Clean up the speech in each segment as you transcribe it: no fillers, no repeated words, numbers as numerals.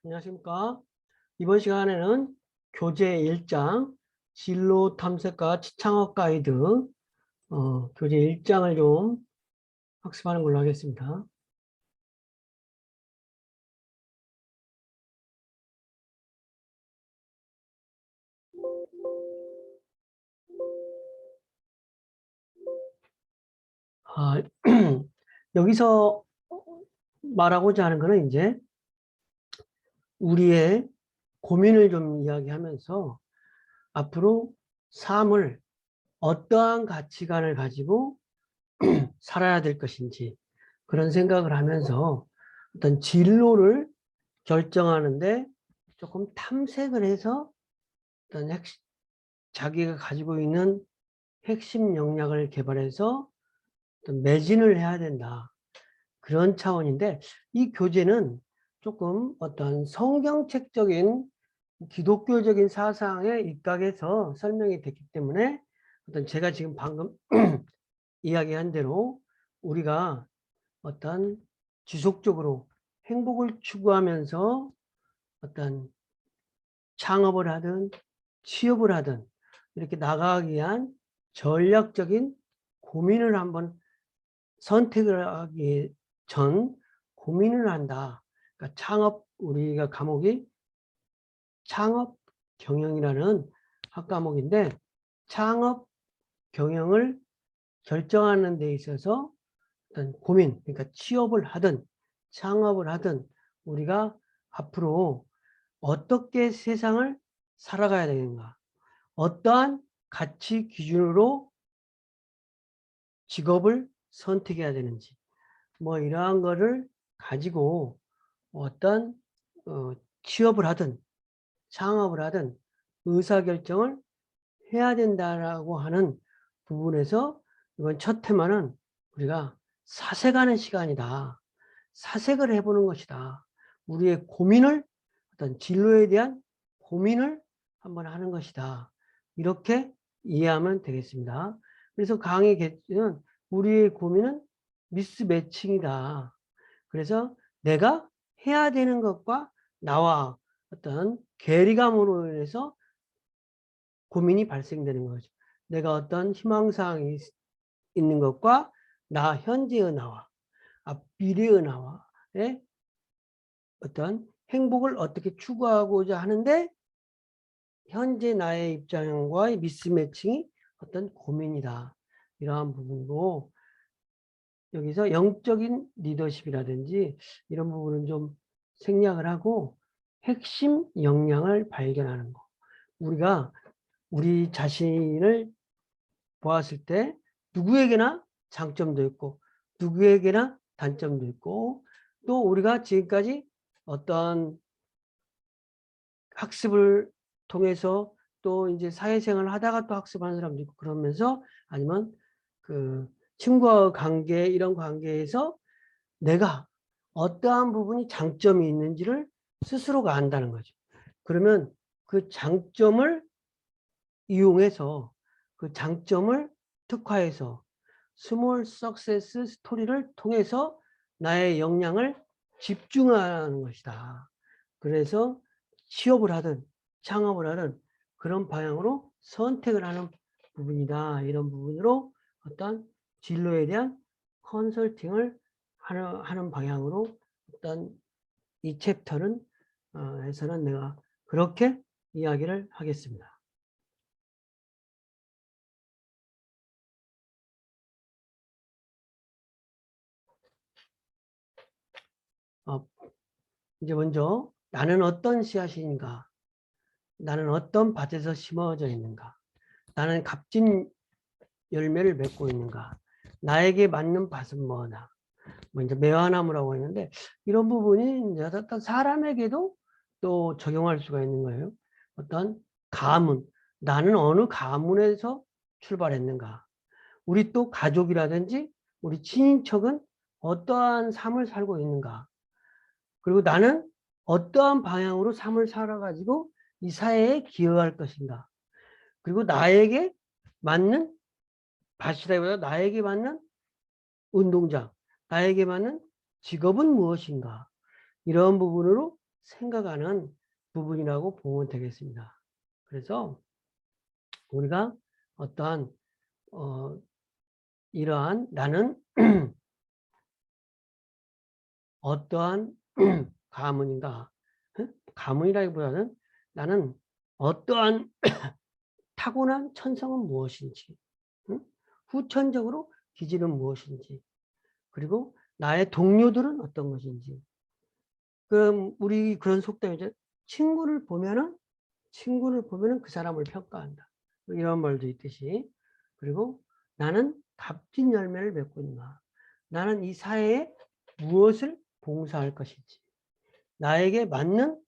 안녕하십니까. 이번 시간에는 교재 1장 진로 탐색과 취창업 가이드 교재 1장을 좀 학습하는 걸로 하겠습니다. 아, 여기서 말하고자 하는 거는 이제 우리의 고민을 좀 이야기하면서 앞으로 삶을 어떠한 가치관을 가지고 살아야 될 것인지 그런 생각을 하면서 어떤 진로를 결정하는데 조금 탐색을 해서 어떤 자기가 가지고 있는 핵심 역량을 개발해서 어떤 매진을 해야 된다. 그런 차원인데 이 교재는 조금 어떤 성경책적인 기독교적인 사상에 입각해서 설명이 됐기 때문에 어떤 제가 지금 방금 이야기한 대로 우리가 어떤 지속적으로 행복을 추구하면서 어떤 창업을 하든 취업을 하든 이렇게 나가기 위한 전략적인 고민을 한번 선택을 하기 전 고민을 한다. 그러니까 창업, 우리가 과목이 창업 경영이라는 학과목인데 창업 경영을 결정하는 데 있어서 어떤 고민, 그러니까 취업을 하든 창업을 하든 우리가 앞으로 어떻게 세상을 살아가야 되는가, 어떠한 가치 기준으로 직업을 선택해야 되는지, 뭐 이러한 거를 가지고 어떤 취업을 하든 창업을 하든 의사결정을 해야 된다라고 하는 부분에서 이번 첫 테마는 우리가 사색하는 시간이다. 사색을 해보는 것이다. 우리의 고민을 어떤 진로에 대한 고민을 한번 하는 것이다. 이렇게 이해하면 되겠습니다. 그래서 강의 개는 우리의 고민은 미스매칭이다. 그래서 내가 해야 되는 것과 나와 어떤 괴리감으로 인해서 고민이 발생되는 거죠. 내가 어떤 희망사항이 있는 것과 나 현재의 나와 미래의 나와의 어떤 행복을 어떻게 추구하고자 하는데 현재 나의 입장과의 미스매칭이 어떤 고민이다. 이러한 부분이고 여기서 영적인 리더십이라든지 이런 부분은 좀 생략을 하고 핵심 역량을 발견하는 거. 우리가 우리 자신을 보았을 때 누구에게나 장점도 있고 누구에게나 단점도 있고 또 우리가 지금까지 어떤 학습을 통해서 또 이제 사회생활을 하다가 또 학습하는 사람도 있고 그러면서 아니면 그 친구와 관계 이런 관계에서 내가 어떠한 부분이 장점이 있는지를 스스로가 안다는 거죠. 그러면 그 장점을 이용해서 그 장점을 특화해서 스몰 석세스 스토리를 통해서 나의 역량을 집중하는 것이다. 그래서 취업을 하든 창업을 하든 그런 방향으로 선택을 하는 부분이다. 이런 부분으로 어떤 진로에 대한 컨설팅을 하는 방향으로 어떤 이 챕터는 에서는 내가 그렇게 이야기를 하겠습니다. 이제 먼저 나는 어떤 씨앗인가? 나는 어떤 밭에서 심어져 있는가? 나는 값진 열매를 맺고 있는가? 나에게 맞는 밭은 뭐나? 뭐 이제 매화나무라고 했는데 이런 부분이 이제 어떤 사람에게도 또 적용할 수가 있는 거예요. 어떤 가문, 나는 어느 가문에서 출발했는가? 우리 또 가족이라든지 우리 친인척은 어떠한 삶을 살고 있는가? 그리고 나는 어떠한 방향으로 삶을 살아가지고 이 사회에 기여할 것인가. 그리고 나에게 맞는 밭이라기보다 나에게 맞는 운동장, 나에게 맞는 직업은 무엇인가. 이런 부분으로 생각하는 부분이라고 보면 되겠습니다. 그래서 우리가 어떠한 이러한 나는 어떠한 가문인가? 가문이라기보다는 나는 어떠한 타고난 천성은 무엇인지, 후천적으로 기질은 무엇인지, 그리고 나의 동료들은 어떤 것인지. 그럼 우리 그런 속담이죠. 친구를 보면은 그 사람을 평가한다. 뭐 이런 말도 있듯이. 그리고 나는 값진 열매를 맺고 있나. 나는 이 사회에 무엇을 봉사할 것인지. 나에게 맞는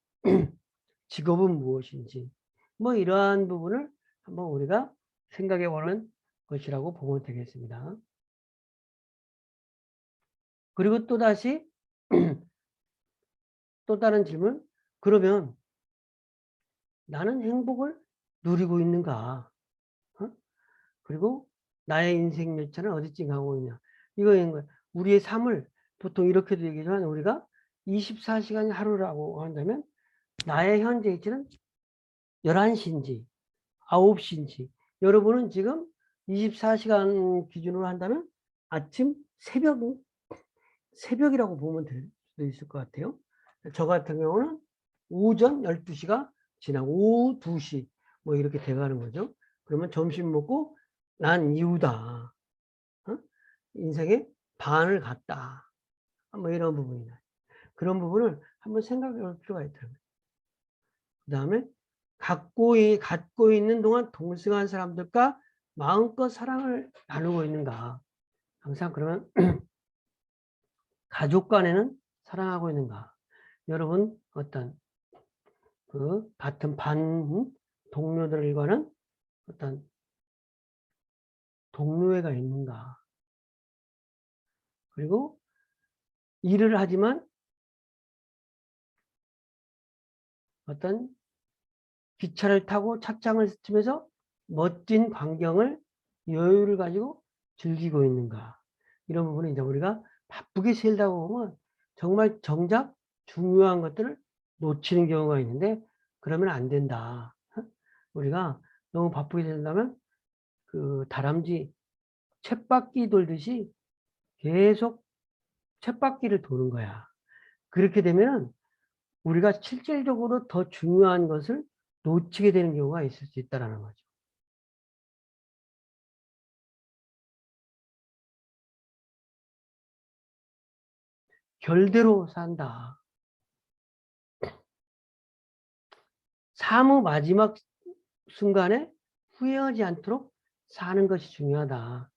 직업은 무엇인지. 뭐 이러한 부분을 한번 우리가 생각해 보는 것이라고 보면 되겠습니다. 그리고 또 다시 또 다른 질문. 그러면 나는 행복을 누리고 있는가? 어? 그리고 나의 인생 열차는 어디쯤 가고 있냐? 이거인 거예요. 우리의 삶을 보통 이렇게도 얘기하지만 우리가 24시간 하루라고 한다면 나의 현재 위치는 11시인지 9시인지 여러분은 지금 24시간 기준으로 한다면 아침 새벽이라고 보면 될 수도 있을 것 같아요. 저 같은 경우는 오전 12시가 지나고 오후 2시 뭐 이렇게 돼가는 거죠. 그러면 점심 먹고 난 이후다. 어? 인생의 반을 갔다. 뭐 이런 부분이다. 그런 부분을 한번 생각해 볼 필요가 있더라고요. 그 다음에 갖고 있는 동안 동승한 사람들과 마음껏 사랑을 나누고 있는가. 항상 그러면 가족 간에는 사랑하고 있는가. 여러분 어떤 그 같은 반 동료들과는 어떤 동료애가 있는가. 그리고 일을 하지만 어떤 기차를 타고 착장을 스치면서 멋진 광경을 여유를 가지고 즐기고 있는가. 이런 부분은 이제 우리가 바쁘게 살다 보면 정말 정작 중요한 것들을 놓치는 경우가 있는데 그러면 안 된다. 우리가 너무 바쁘게 산다면 그 다람쥐 쳇바퀴 돌듯이 계속 쳇바퀴를 도는 거야. 그렇게 되면 우리가 실질적으로 더 중요한 것을 놓치게 되는 경우가 있을 수 있다는 거죠. 결대로 산다. 삶의 마지막 순간에 후회하지 않도록 사는 것이 중요하다.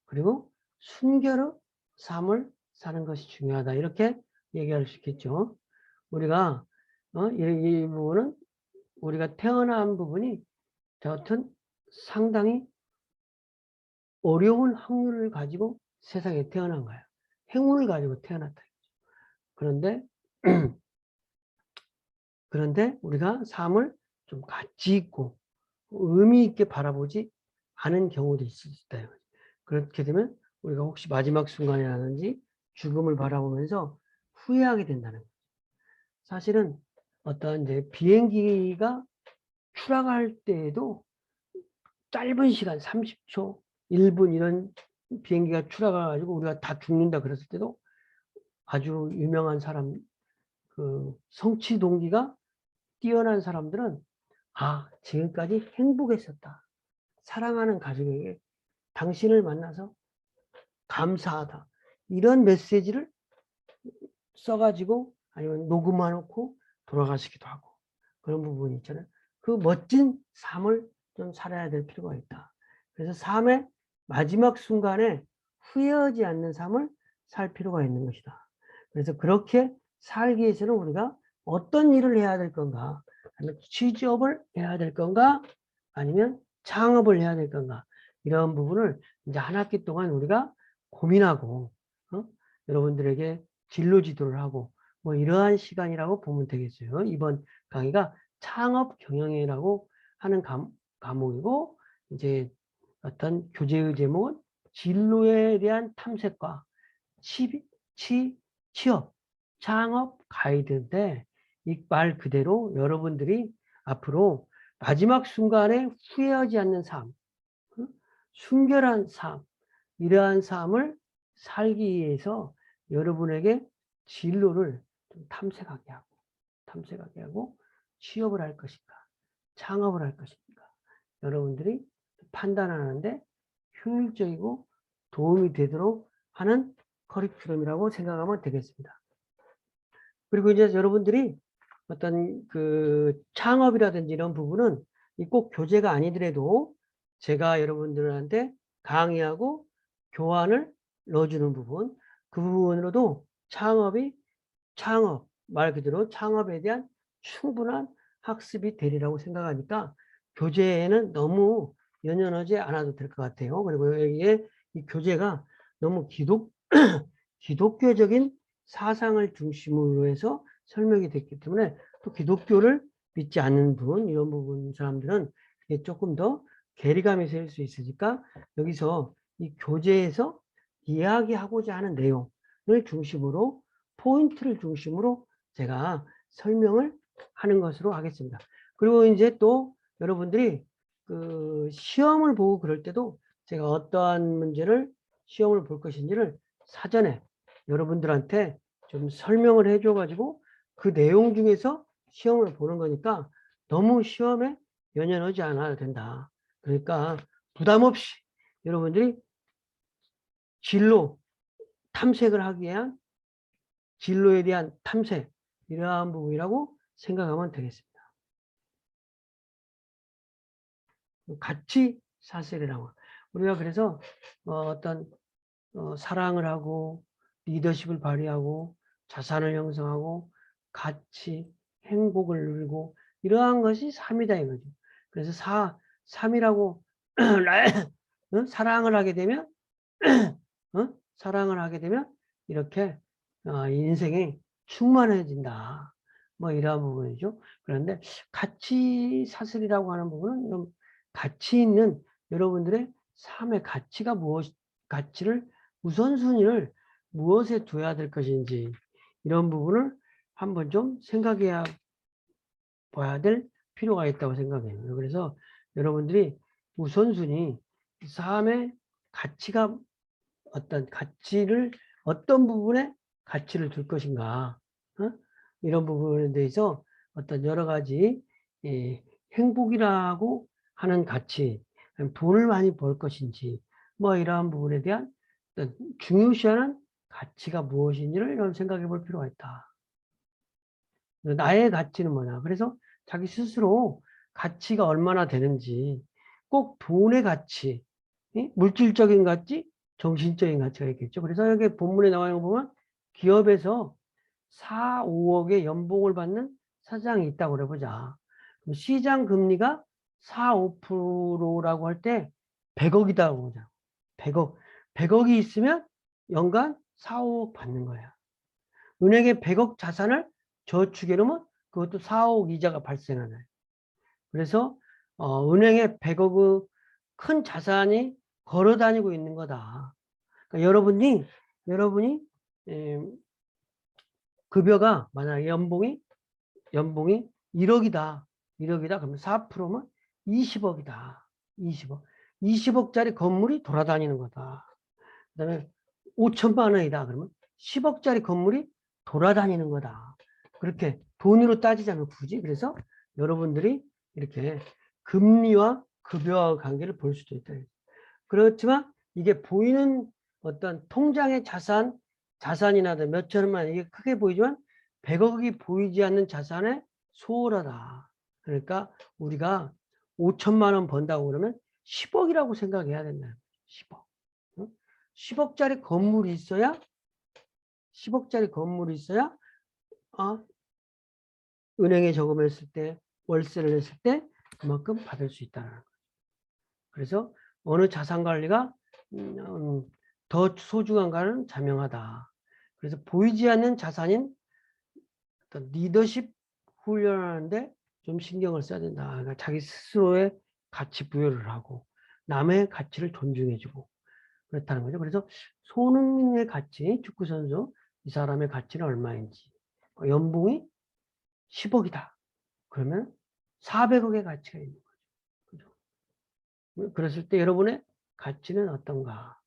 그리고 순결의 삶을 사는 것이 중요하다. 이렇게 얘기할 수 있겠죠. 우리가 이 부분은 우리가 태어난 부분이 여하튼 상당히 어려운 확률을 가지고 세상에 태어난 거야. 행운을 가지고 태어났다. 그런데 우리가 삶을 좀 가치 있고 의미 있게 바라보지 않은 경우도 있을 수 있다. 그렇게 되면 우리가 혹시 마지막 순간이라든지 죽음을 바라보면서 후회하게 된다는 거예요. 사실은 어떤 이제 비행기가 추락할 때에도 짧은 시간 30초, 1분 이런 비행기가 추락해가지고 우리가 다 죽는다 그랬을 때도 아주 유명한 사람, 그 성취 동기가 뛰어난 사람들은 지금까지 행복했었다. 사랑하는 가족에게 당신을 만나서 감사하다. 이런 메시지를 써가지고 아니면 녹음해놓고 돌아가시기도 하고 그런 부분이 있잖아요. 그 멋진 삶을 좀 살아야 될 필요가 있다. 그래서 삶의 마지막 순간에 후회하지 않는 삶을 살 필요가 있는 것이다. 그래서 그렇게 살기 위해서는 우리가 어떤 일을 해야 될 건가? 아니면 취업을 해야 될 건가? 아니면 창업을 해야 될 건가? 이런 부분을 이제 한 학기 동안 우리가 고민하고 여러분들에게 진로 지도를 하고 뭐 이러한 시간이라고 보면 되겠어요. 이번 강의가 창업 경영이라고 하는 과목이고 이제 어떤 교재의 제목은 진로에 대한 탐색과 취업, 창업 가이드인데 이 말 그대로 여러분들이 앞으로 마지막 순간에 후회하지 않는 삶, 순결한 삶, 이러한 삶을 살기 위해서 여러분에게 진로를 좀 탐색하게 하고 취업을 할 것인가, 창업을 할 것인가, 여러분들이 판단하는데 효율적이고 도움이 되도록 하는 커리큘럼이라고 생각하면 되겠습니다. 그리고 이제 여러분들이 어떤 그 창업이라든지 이런 부분은 꼭 교재가 아니더라도 제가 여러분들한테 강의하고 교환을 넣어주는 부분, 그 부분으로도 창업, 말 그대로 창업에 대한 충분한 학습이 되리라고 생각하니까 교재에는 너무 연연하지 않아도 될 것 같아요. 그리고 여기에 이 교재가 너무 기독교적인 사상을 중심으로 해서 설명이 됐기 때문에 또 기독교를 믿지 않는 분, 이런 부분 사람들은 조금 더 괴리감이 셀 수 있으니까 여기서 이 교재에서 이야기하고자 하는 내용을 중심으로, 포인트를 중심으로 제가 설명을 하는 것으로 하겠습니다. 그리고 이제 또 여러분들이 그 시험을 보고 그럴 때도 제가 어떠한 문제를 시험을 볼 것인지를 사전에 여러분들한테 좀 설명을 해줘가지고 그 내용 중에서 시험을 보는 거니까 너무 시험에 연연하지 않아야 된다. 그러니까 부담 없이 여러분들이 진로 탐색을 하기 위한 진로에 대한 탐색, 이러한 부분이라고 생각하면 되겠습니다. 가치 사슬이라고. 우리가 그래서 어떤 사랑을 하고 리더십을 발휘하고 자산을 형성하고 가치, 행복을 누리고 이러한 것이 삶이다 이거죠. 그래서 삶이라고 사랑을 하게 되면 사랑을 하게 되면 이렇게 인생이 충만해진다. 뭐 이러한 부분이죠. 그런데 가치 사슬이라고 하는 부분은 좀 가치 있는 여러분들의 삶의 가치가 가치를 우선순위를 무엇에 둬야 될 것인지 이런 부분을 한번 좀 생각해 봐야 될 필요가 있다고 생각해요. 그래서 여러분들이 우선순위, 삶의 가치가 어떤 부분에 가치를 둘 것인가, 이런 부분에 대해서 어떤 여러 가지 행복이라고 하는 가치, 돈을 많이 벌 것인지, 뭐 이러한 부분에 대한 어떤 중요시하는 가치가 무엇인지를 좀 생각해 볼 필요가 있다. 나의 가치는 뭐냐. 그래서 자기 스스로 가치가 얼마나 되는지, 꼭 돈의 가치, 물질적인 가치, 정신적인 가치가 있겠죠. 그래서 여기 본문에 나와 있는 거 보면 기업에서 4, 5억의 연봉을 받는 사장이 있다고 그래 보자. 시장 금리가 4, 5%라고 할 때 100억이다고 보자. 100억. 100억이 있으면 연간 4, 5억 받는 거야. 은행에 100억 자산을 저축해 놓으면 그것도 4, 5억 이자가 발생하나요. 그래서 은행에 100억의 큰 자산이 걸어 다니고 있는 거다. 그러니까 여러분이 급여가 만약에 연봉이 1억이다. 그러면 4%면 20억이다. 20억. 20억짜리 건물이 돌아다니는 거다. 그다음에 5천만 원이다. 그러면 10억짜리 건물이 돌아다니는 거다. 그렇게 돈으로 따지자면 굳이. 그래서 여러분들이 이렇게 금리와 급여와 관계를 볼 수도 있다. 그렇지만 이게 보이는 어떤 통장의 자산이나 몇천만 이게 크게 보이지만 100억이 보이지 않는 자산에 소홀하다. 그러니까 우리가 5천만 원 번다고 그러면 10억이라고 생각해야 된다. 10억. 10억짜리 건물이 있어야 10억짜리 건물이 있어야 은행에 저금했을 때 월세를 냈을 때 그만큼 받을 수 있다는 거죠. 그래서 어느 자산 관리가 더 소중한가는 자명하다. 그래서 보이지 않는 자산인 어떤 리더십 훈련하는데 좀 신경을 써야 된다. 그러니까 자기 스스로의 가치 부여를 하고 남의 가치를 존중해주고 그렇다는 거죠. 그래서 손흥민의 가치, 축구선수 이 사람의 가치는 얼마인지, 연봉이 10억이다. 그러면 400억의 가치가 있는 거죠. 그죠? 그랬을 때 여러분의 가치는 어떤가?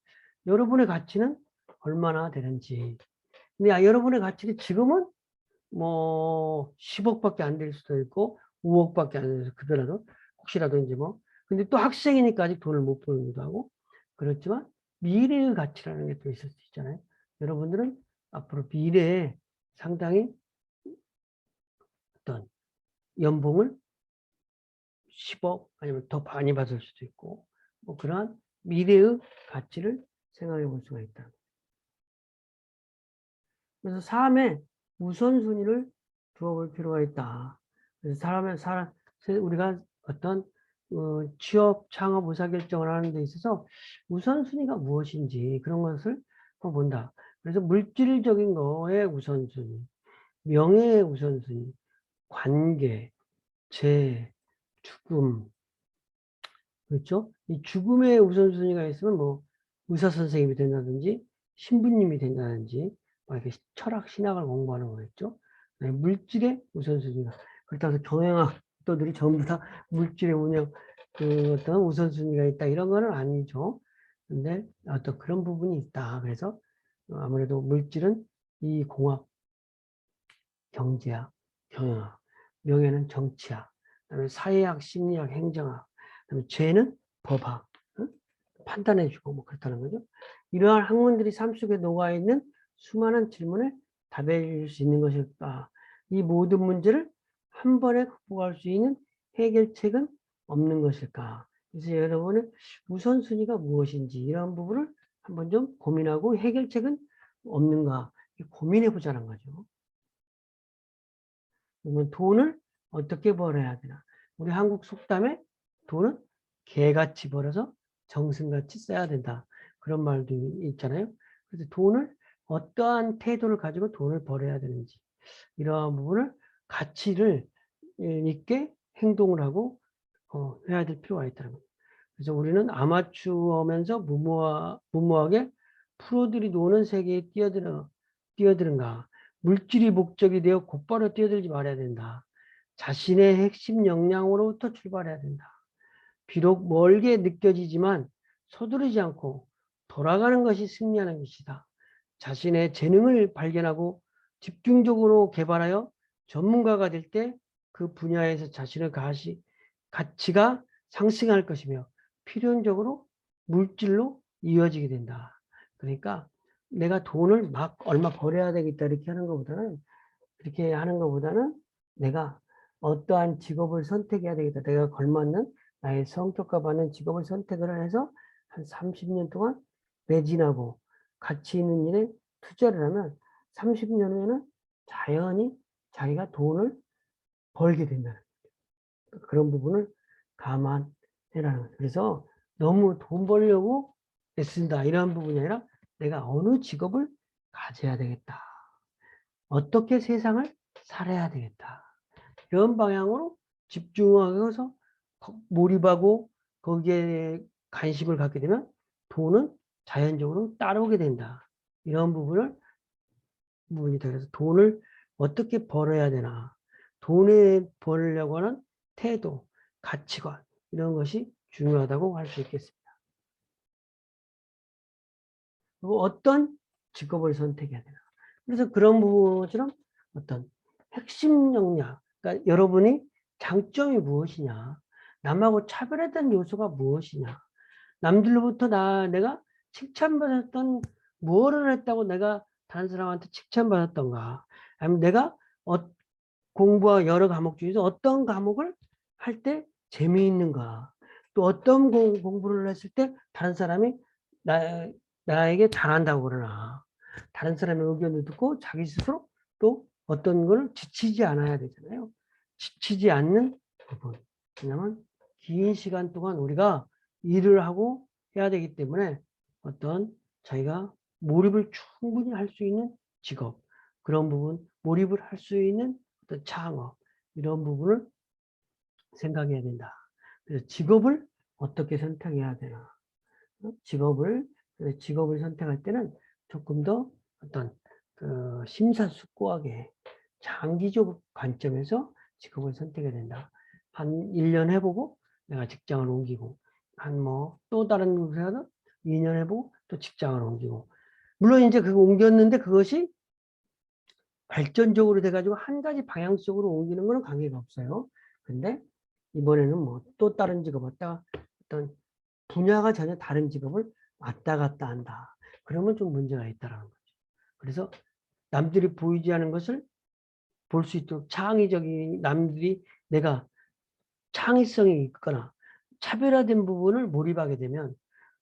여러분의 가치는 얼마나 되는지. 근데 여러분의 가치는 지금은 뭐 10억밖에 안 될 수도 있고 5억밖에 안 돼서 그더라도 혹시라도 이제 뭐 근데 또 학생이니까 아직 돈을 못 벌기도 하고 그렇지만 미래의 가치라는 게 또 있을 수 있잖아요. 여러분들은 앞으로 미래에 상당히 어떤 연봉을 10억 아니면 더 많이 받을 수도 있고 뭐 그러한 미래의 가치를 생각해 볼 수가 있다. 그래서 삶에 우선순위를 두어볼 필요가 있다. 그래서 우리가 어떤 취업, 창업, 의사결정을 하는 데 있어서 우선순위가 무엇인지 그런 것을 본다. 그래서 물질적인 거의 우선순위, 명예의 우선순위, 관계, 재, 죽음, 그렇죠? 이 죽음의 우선순위가 있으면 뭐 의사 선생님이 된다든지 신부님이 된다든지 막 이렇게 철학 신학을 공부하는 거겠죠. 네, 물질의 우선순위가 그렇다고 해서 경영학도들이 전부 다 물질의 운영 그 어떤 우선순위가 있다 이런 거는 아니죠. 근데 어떤 그런 부분이 있다. 그래서 아무래도 물질은 이 공학, 경제학, 경영학, 명예는 정치학, 그다음에 사회학, 심리학, 행정학, 그다음에 죄는 법학, 응? 판단해주고 뭐 그렇다는 거죠. 이러한 학문들이 삶 속에 녹아있는 수많은 질문에 답해 줄 수 있는 것일까? 이 모든 문제를 한 번에 극복할 수 있는 해결책은 없는 것일까? 그래서 여러분의 우선순위가 무엇인지 이런 부분을 한번 좀 고민하고 해결책은 없는가 고민해 보자는 거죠. 그러면 돈을 어떻게 벌어야 되나? 우리 한국 속담에 돈은 개같이 벌어서 정승같이 써야 된다. 그런 말도 있잖아요. 그래서 돈을 어떠한 태도를 가지고 돈을 벌어야 되는지 이러한 부분을 가치를 있게 행동을 하고 해야 될 필요가 있다는 거예요. 그래서 우리는 아마추어면서 무모하게 프로들이 노는 세계에 뛰어드는가. 물질이 목적이 되어 곧바로 뛰어들지 말아야 된다. 자신의 핵심 역량으로부터 출발해야 된다. 비록 멀게 느껴지지만 서두르지 않고 돌아가는 것이 승리하는 것이다. 자신의 재능을 발견하고 집중적으로 개발하여 전문가가 될 때 그 분야에서 자신의 가치가 상승할 것이며 필연적으로 물질로 이어지게 된다. 그러니까 내가 돈을 막 얼마 벌어야 되겠다 이렇게 하는 것보다는 내가 어떠한 직업을 선택해야 되겠다. 내가 걸맞는 나의 성격과 맞는 직업을 선택을 해서 한 30년 동안 매진하고 가치 있는 일에 투자를 하면 30년 후에는 자연히 자기가 돈을 벌게 된다는 거예요. 그런 부분을 감안해라는 거예요. 그래서 너무 돈 벌려고 애쓴다 이런 부분이 아니라 내가 어느 직업을 가져야 되겠다. 어떻게 세상을 살아야 되겠다. 이런 방향으로 집중하면서 몰입하고 거기에 관심을 갖게 되면 돈은 자연적으로 따라오게 된다. 이런 부분이 되어서 돈을 어떻게 벌어야 되나. 돈을 벌려고 하는 태도, 가치관 이런 것이 중요하다고 할 수 있겠습니다. 그리고 어떤 직업을 선택해야 되나. 그래서 그런 부분처럼 어떤 핵심 역량, 그러니까 여러분이 장점이 무엇이냐, 남하고 차별화된 요소가 무엇이냐, 남들로부터 내가 칭찬받았던 무엇을 했다고 내가 다른 사람한테 칭찬받았던가, 아니면 내가 공부와 여러 과목 중에서 어떤 과목을 할 때 재미있는가, 또 어떤 공부를 했을 때 다른 사람이 나에게 잘한다고 그러나, 다른 사람의 의견을 듣고 자기 스스로 또 어떤 걸 지치지 않아야 되잖아요. 지치지 않는 부분. 왜냐하면 긴 시간 동안 우리가 일을 하고 해야 되기 때문에 어떤 자기가 몰입을 충분히 할 수 있는 직업, 그런 부분, 몰입을 할 수 있는 어떤 창업, 이런 부분을 생각해야 된다. 그래서 직업을 어떻게 선택해야 되나. 직업을 선택할 때는 조금 더 어떤 심사숙고하게 장기적 관점에서 직업을 선택해야 된다. 한 1년 해보고 내가 직장을 옮기고 한 뭐 또 다른 곳에서 2년 해보고 또 직장을 옮기고 물론 이제 그거 옮겼는데 그것이 발전적으로 돼가지고 한 가지 방향성으로 옮기는 거는 관계가 없어요. 근데 이번에는 뭐 또 다른 직업 왔다가 어떤 분야가 전혀 다른 직업을 왔다 갔다 한다. 그러면 좀 문제가 있다라는 거죠. 그래서 남들이 보이지 않은 것을 볼 수 있도록 창의적인 남들이 내가 창의성이 있거나 차별화된 부분을 몰입하게 되면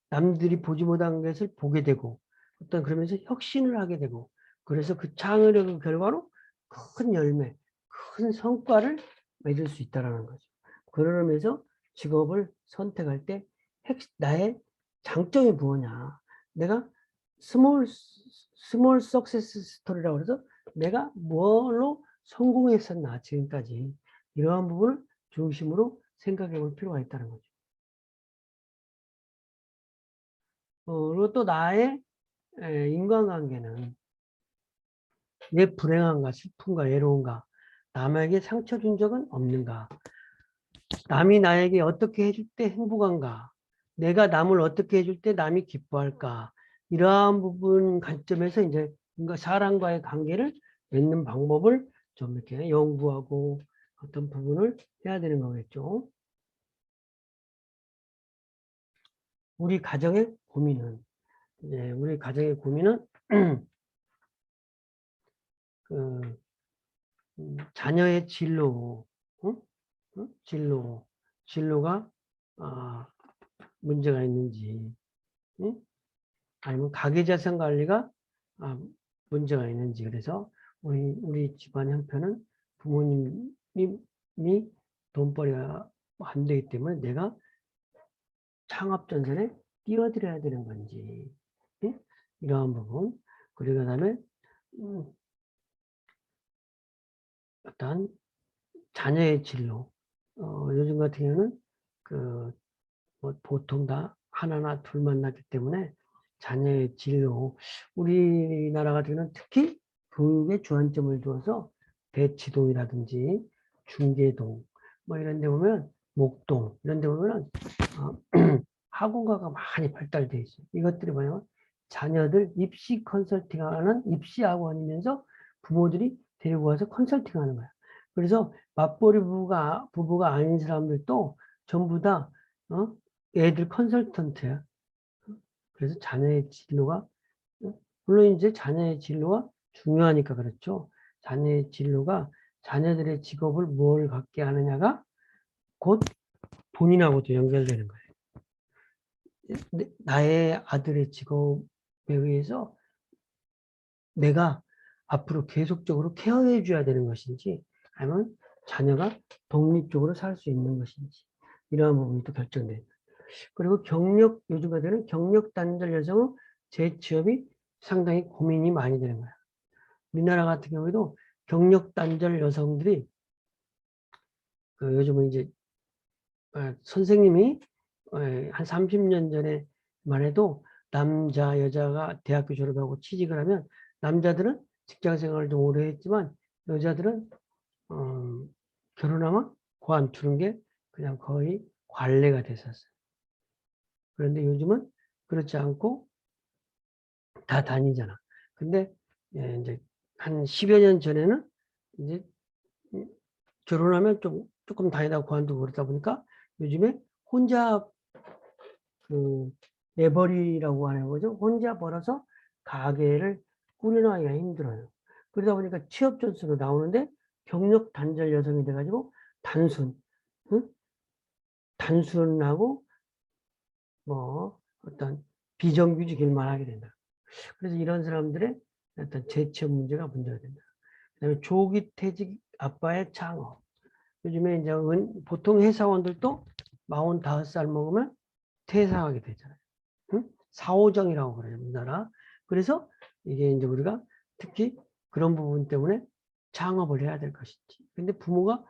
남들이 보지 못한 것을 보게 되고 어떤 그러면서 혁신을 하게 되고 그래서 그 창의력의 결과로 큰 열매, 큰 성과를 맺을 수 있다는 거죠. 그러면서 직업을 선택할 때 나의 장점이 무엇냐. 내가 스몰 석세스 스토리라고 해서 내가 뭘로 성공했었나 지금까지 이러한 부분을 중심으로 생각해 볼 필요가 있다는 거죠. 그리고 또 나의 인간관계는 내 불행한가 슬픈가 외로운가 남에게 상처 준 적은 없는가 남이 나에게 어떻게 해줄 때 행복한가 내가 남을 어떻게 해줄 때 남이 기뻐할까 이러한 부분 관점에서 이제 사람과의 관계를 맺는 방법을 좀 이렇게 연구하고 어떤 부분을 해야 되는 거겠죠. 우리 가정의 고민은 그 자녀의 진로, 응? 응? 진로가 문제가 있는지, 응? 아니면 가계자산 관리가 문제가 있는지 그래서 우리 집안 형편은 부모님이 돈벌이가 안 되기 때문에 내가 창업 전선에 뛰어들어야 되는 건지, 응? 이러한 부분 그리고 그다음에 어떤 자녀의 진로 요즘 같은 경우는 뭐 보통 다 하나나 둘만 낳기 때문에 자녀의 진로 우리나라 같은 경우는 특히 교육에 주안점을 두어서 대치동이라든지 중계동 뭐 이런 데 보면 목동 이런 데 보면 학원가가 많이 발달되어 있어요. 이것들이 뭐냐면 자녀들 입시 컨설팅하는 입시 학원이면서 부모들이 데리고 와서 컨설팅하는 거야. 그래서 맞벌이 부부가 아닌 사람들도 전부 다 애들 컨설턴트야. 그래서 자녀의 진로가 물론 이제 자녀의 진로가 중요하니까 그렇죠. 자녀의 진로가 자녀들의 직업을 뭘 갖게 하느냐가 곧 본인하고도 연결되는 거예요. 나의 아들의 직업에 의해서 내가 앞으로 계속적으로 케어해 줘야 되는 것인지 아니면 자녀가 독립적으로 살 수 있는 것인지 이러한 부분이 또 결정돼요. 그리고 요즘 같은 경력 단절 여성은 재취업이 상당히 고민이 많이 되는 거야. 우리나라 같은 경우에도 경력 단절 여성들이 요즘은 이제 선생님이 한 30년 전에만 해도 남자 여자가 대학교 졸업하고 취직을 하면 남자들은 직장 생활을 좀 오래 했지만 여자들은 결혼하면 관두는 게 그냥 거의 관례가 됐었어요. 그런데 요즘은 그렇지 않고 다 다니잖아. 근데 이제 한 10여 년 전에는 이제 결혼하면 조금 다니다가 관두고 그러다 보니까 요즘에 혼자 애벌이라고 하는 거죠. 혼자 벌어서 가게를 꾸려나가기가 힘들어요. 그러다 보니까 취업 전수로 나오는데 경력 단절 여성이 돼가지고 응? 단순하고 뭐 어떤 비정규직일만 하게 된다. 그래서 이런 사람들의 어떤 재취업 문제가 문제가 된다. 그다음에 조기 퇴직 아빠의 창업. 요즘에 이제 보통 회사원들도 45살 먹으면 퇴사하게 되잖아요. 응? 사오정이라고 그래요, 우리나라. 그래서 이게 이제 우리가 특히 그런 부분 때문에 창업을 해야 될 것인지. 근데 부모가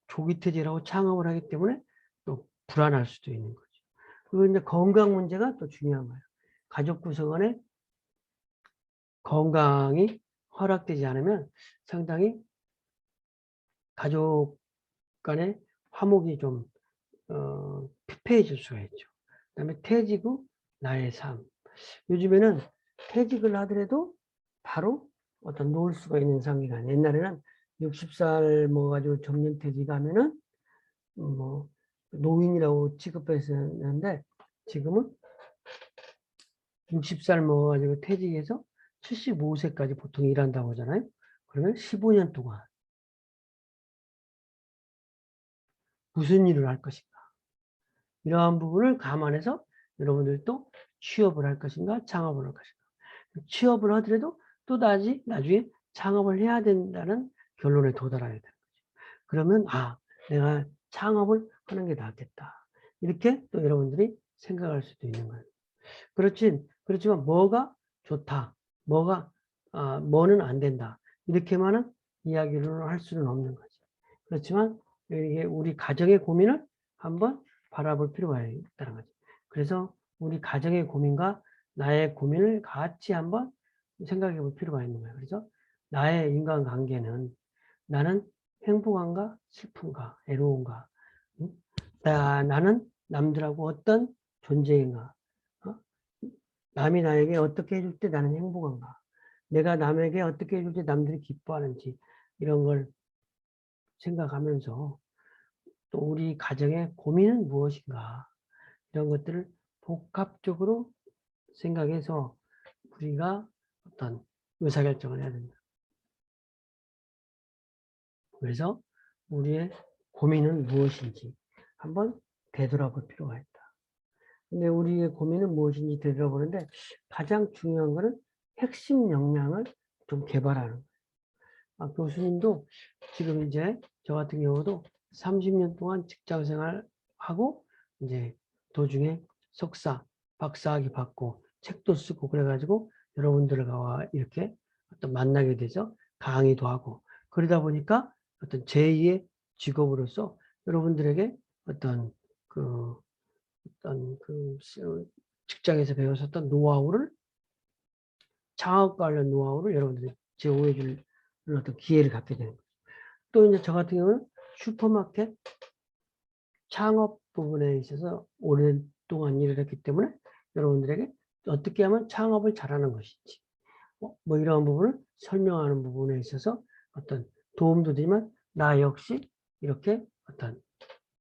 조기 퇴직하고 창업을 하기 때문에 또 불안할 수도 있는 거죠. 그리고 이제 건강 문제가 또 중요한 거예요. 가족 구성원의 건강이 허락되지 않으면 상당히 가족 간의 화목이 좀 피폐해질 수가 있죠. 그다음에 퇴직 후 나의 삶. 요즘에는 퇴직을 하더라도 바로 어떤 놓을 수가 있는 상기가 옛날에는 60살 먹어가지고 정년퇴직하면은 뭐 노인이라고 취급했었는데 지금은 60살 먹어가지고 퇴직해서 75세까지 보통 일한다고 하잖아요. 그러면 15년 동안 무슨 일을 할 것인가. 이러한 부분을 감안해서 여러분들도 취업을 할 것인가 창업을 할 것인가. 취업을 하더라도 또 나중에 창업을 해야 된다는 결론에 도달해야 되는 거죠. 그러면 내가 창업을 하는 게 낫겠다. 이렇게 또 여러분들이 생각할 수도 있는 거예요. 그렇지만 뭐가 좋다. 뭐는 안 된다. 이렇게만은 이야기를 할 수는 없는 거죠. 그렇지만 이게 우리 가정의 고민을 한번 바라볼 필요가 있다는 거죠. 그래서 우리 가정의 고민과 나의 고민을 같이 한번 생각해 볼 필요가 있는 거예요. 그래서 나의 인간관계는 나는 행복한가, 슬픈가, 애로운가, 나는 남들하고 어떤 존재인가, 남이 나에게 어떻게 해줄 때 나는 행복한가, 내가 남에게 어떻게 해줄 때 남들이 기뻐하는지 이런 걸 생각하면서 또 우리 가정의 고민은 무엇인가 이런 것들을 복합적으로 생각해서 우리가 어떤 의사결정을 해야 된다. 그래서 우리의 고민은 무엇인지 한번 되돌아볼 필요가 있다. 근데 우리의 고민은 무엇인지 되돌아보는데 가장 중요한 것은 핵심 역량을 좀 개발하는 거예요. 교수님도 지금 이제 저 같은 경우도 30년 동안 직장 생활하고 이제 도중에 석사, 박사학위 받고 책도 쓰고 그래가지고 여러분들과 이렇게 어떤 만나게 돼서 강의도 하고 그러다 보니까 어떤 제2의 직업으로서 여러분들에게 어떤 그 직장에서 배웠었던 노하우를 창업 관련 노하우를 여러분들이 제공해 줄 어떤 기회를 갖게 되는 거죠. 또 이제 저 같은 경우는 슈퍼마켓 창업 부분에 있어서 오랫동안 일을 했기 때문에 여러분들에게 어떻게 하면 창업을 잘하는 것인지 뭐 이러한 부분을 설명하는 부분에 있어서 어떤 도움도 되지만 나 역시 이렇게 어떤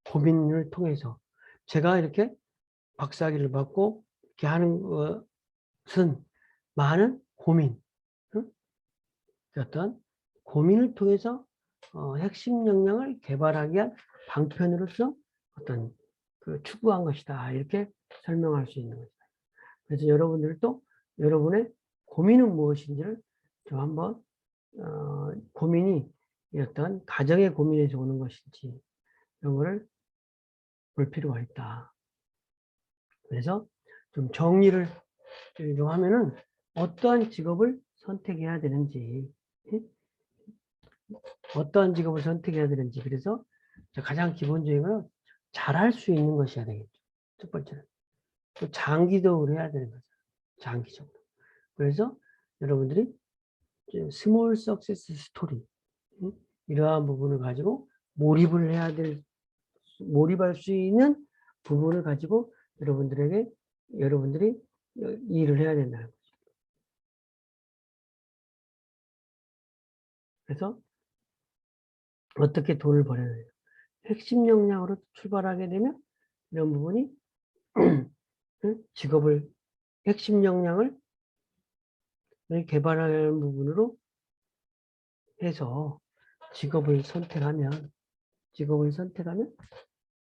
고민을 통해서 제가 이렇게 박사학위를 받고 이렇게 하는 것은 많은 고민, 어떤 고민을 통해서 핵심 역량을 개발하기 위한 방편으로서 어떤 추구한 것이다. 이렇게 설명할 수 있는 것이다. 그래서 여러분들도 여러분의 고민은 무엇인지를 좀 한번 고민이 어떤 가정의 고민에서 오는 것인지 이런 거를 볼 필요가 있다. 그래서 좀 정리를 좀 하면은 어떠한 직업을 선택해야 되는지, 어떠한 직업을 선택해야 되는지, 그래서 가장 기본적인 건 잘할 수 있는 것이어야 되겠죠. 첫 번째는. 또 장기적으로 해야 되는 거죠. 장기적으로. 그래서 여러분들이 스몰 석세스 스토리, 이러한 부분을 가지고 몰입할 수 있는 부분을 가지고 여러분들이 일을 해야 된다는 거죠. 그래서 어떻게 돈을 벌어야 돼요? 핵심 역량으로 출발하게 되면 이런 부분이 직업을 핵심 역량을 개발하는 부분으로 해서 직업을 선택하면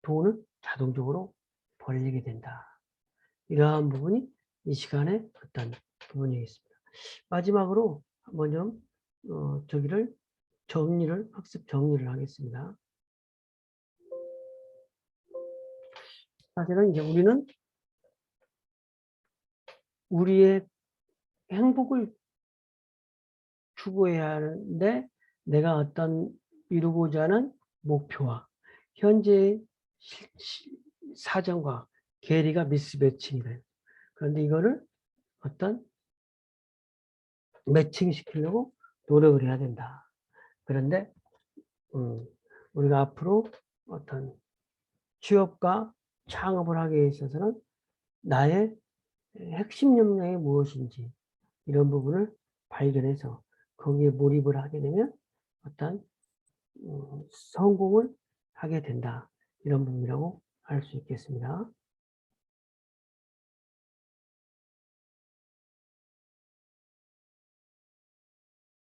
돈은 자동적으로 벌리게 된다. 이러한 부분이 이 시간에 어떤 부분이겠습니다. 마지막으로 한번 좀 학습 정리를 하겠습니다. 사실은 이제 우리는 우리의 행복을 추구해야 하는데 내가 어떤 이루고자 하는 목표와 현재의 사정과 계리가 미스매칭이 돼요. 그런데 이거를 어떤 매칭시키려고 노력을 해야 된다. 그런데 우리가 앞으로 어떤 취업과 창업을 하기 있어서는 나의 핵심 역량이 무엇인지 이런 부분을 발견해서 거기에 몰입을 하게 되면 어떤 성공을 하게 된다. 이런 부분이라고 할 수 있겠습니다.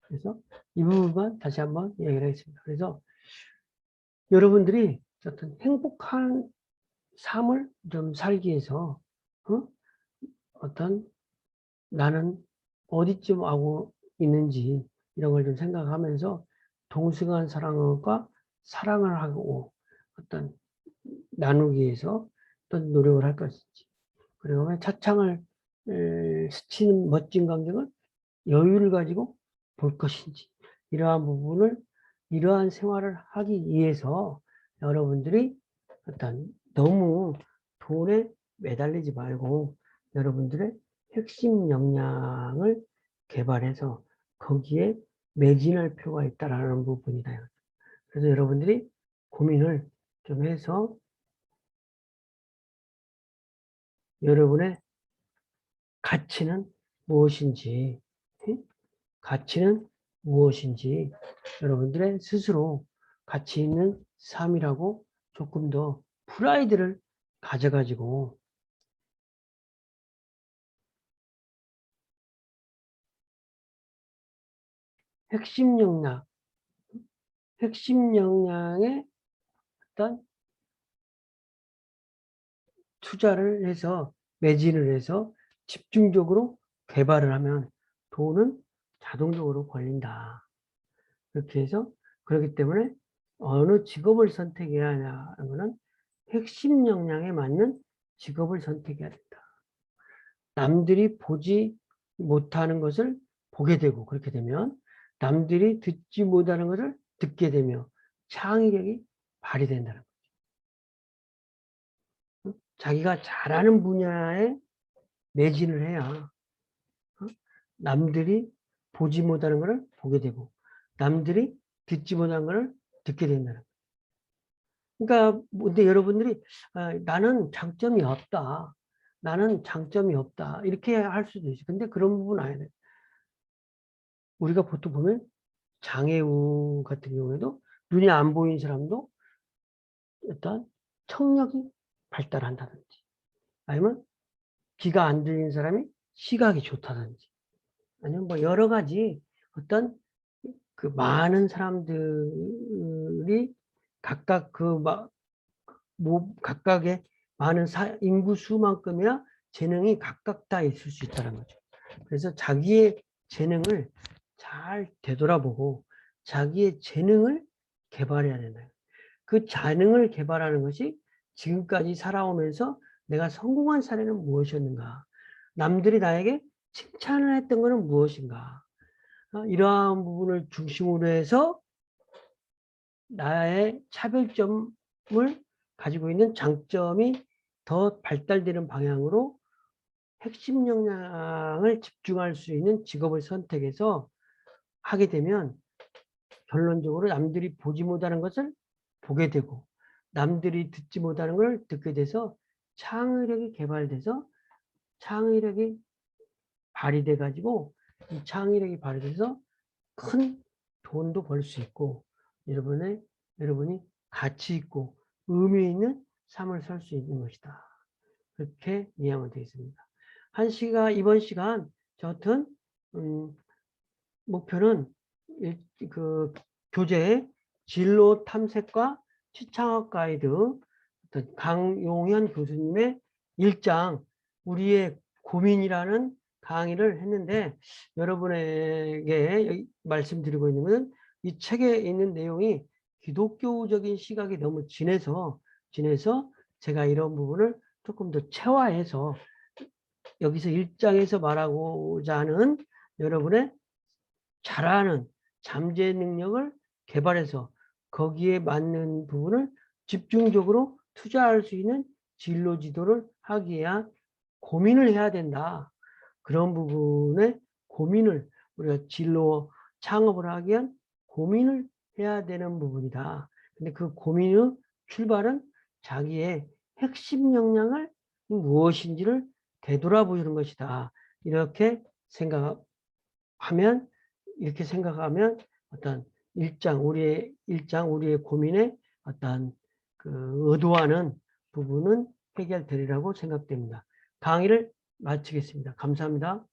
그래서 이 부분만 다시 한번 이야기를 하겠습니다. 그래서 여러분들이 어떤 행복한 삶을 좀 살기 위해서 어떤 나는 어디쯤 하고 있는지 이런 걸 좀 생각하면서 동등한 사랑과 사랑을 하고 어떤 나누기 위해서 어떤 노력을 할 것인지, 그리고 차창을 스치는 멋진 광경을 여유를 가지고 볼 것인지, 이러한 부분을 이러한 생활을 하기 위해서 여러분들이 어떤 너무 돈에 매달리지 말고 여러분들의 핵심 역량을 개발해서 거기에 매진할 필요가 있다라는 부분이다. 그래서 여러분들이 고민을 좀 해서 여러분의 가치는 무엇인지, 가치는 무엇인지 여러분들의 스스로 가치 있는 삶이라고 조금 더 프라이드를 가져가지고 핵심 역량, 핵심 역량에 어떤 투자를 해서 매진을 해서 집중적으로 개발을 하면 돈은 자동적으로 걸린다. 그렇게 해서 그렇기 때문에 어느 직업을 선택해야 하냐는 것은 핵심 역량에 맞는 직업을 선택해야 된다. 남들이 보지 못하는 것을 보게 되고, 그렇게 되면 남들이 듣지 못하는 것을 듣게 되며 창의력이 발휘된다는 거죠. 자기가 잘하는 분야에 매진을 해야 남들이 보지 못하는 것을 보게 되고 남들이 듣지 못하는 것을 듣게 된다는 거예요. 그러니까 근데 여러분들이 나는 장점이 없다. 나는 장점이 없다. 이렇게 할 수도 있어요. 근데 그런 부분 아니에요. 우리가 보통 보면 장애우 같은 경우에도 눈이 안 보이는 사람도 일단 청력이 발달한다든지 아니면 귀가 안 들리는 사람이 시각이 좋다든지 아니면 뭐 여러 가지 어떤 그 많은 사람들이 각각 각각의 많은 인구 수만큼이나 재능이 각각 다 있을 수 있다는 거죠. 그래서 자기의 재능을 잘 되돌아보고 자기의 재능을 개발해야 되나요? 그 재능을 개발하는 것이 지금까지 살아오면서 내가 성공한 사례는 무엇이었는가? 남들이 나에게 칭찬을 했던 것은 무엇인가? 이러한 부분을 중심으로 해서 나의 차별점을 가지고 있는 장점이 더 발달되는 방향으로 핵심 역량을 집중할 수 있는 직업을 선택해서 하게 되면 결론적으로 남들이 보지 못하는 것을 보게 되고 남들이 듣지 못하는 걸 듣게 돼서 창의력이 개발돼서 창의력이 발휘돼 가지고 이 창의력이 발휘돼서 큰 돈도 벌 수 있고 여러분이 가치 있고 의미 있는 삶을 살 수 있는 것이다. 그렇게 이해하면 되겠습니다. 이번 시간 저 같은 목표는 그 교재의 진로 탐색과 취창학 가이드 강용현 교수님의 1장 우리의 고민이라는 강의를 했는데 여러분에게 말씀드리고 있는 것은 이 책에 있는 내용이 기독교적인 시각이 너무 진해서 제가 이런 부분을 조금 더 체화해서 여기서 1장에서 말하고자 하는 여러분의 잘하는 잠재 능력을 개발해서 거기에 맞는 부분을 집중적으로 투자할 수 있는 진로 지도를 하기 위한 고민을 해야 된다. 그런 부분에 고민을 우리가 진로 창업을 하기 위한 고민을 해야 되는 부분이다. 근데 그 고민의 출발은 자기의 핵심 역량을 무엇인지를 되돌아보는 것이다. 이렇게 생각하면 어떤 우리의 고민의 어떤 그 의도하는 부분은 해결되리라고 생각됩니다. 강의를 마치겠습니다. 감사합니다.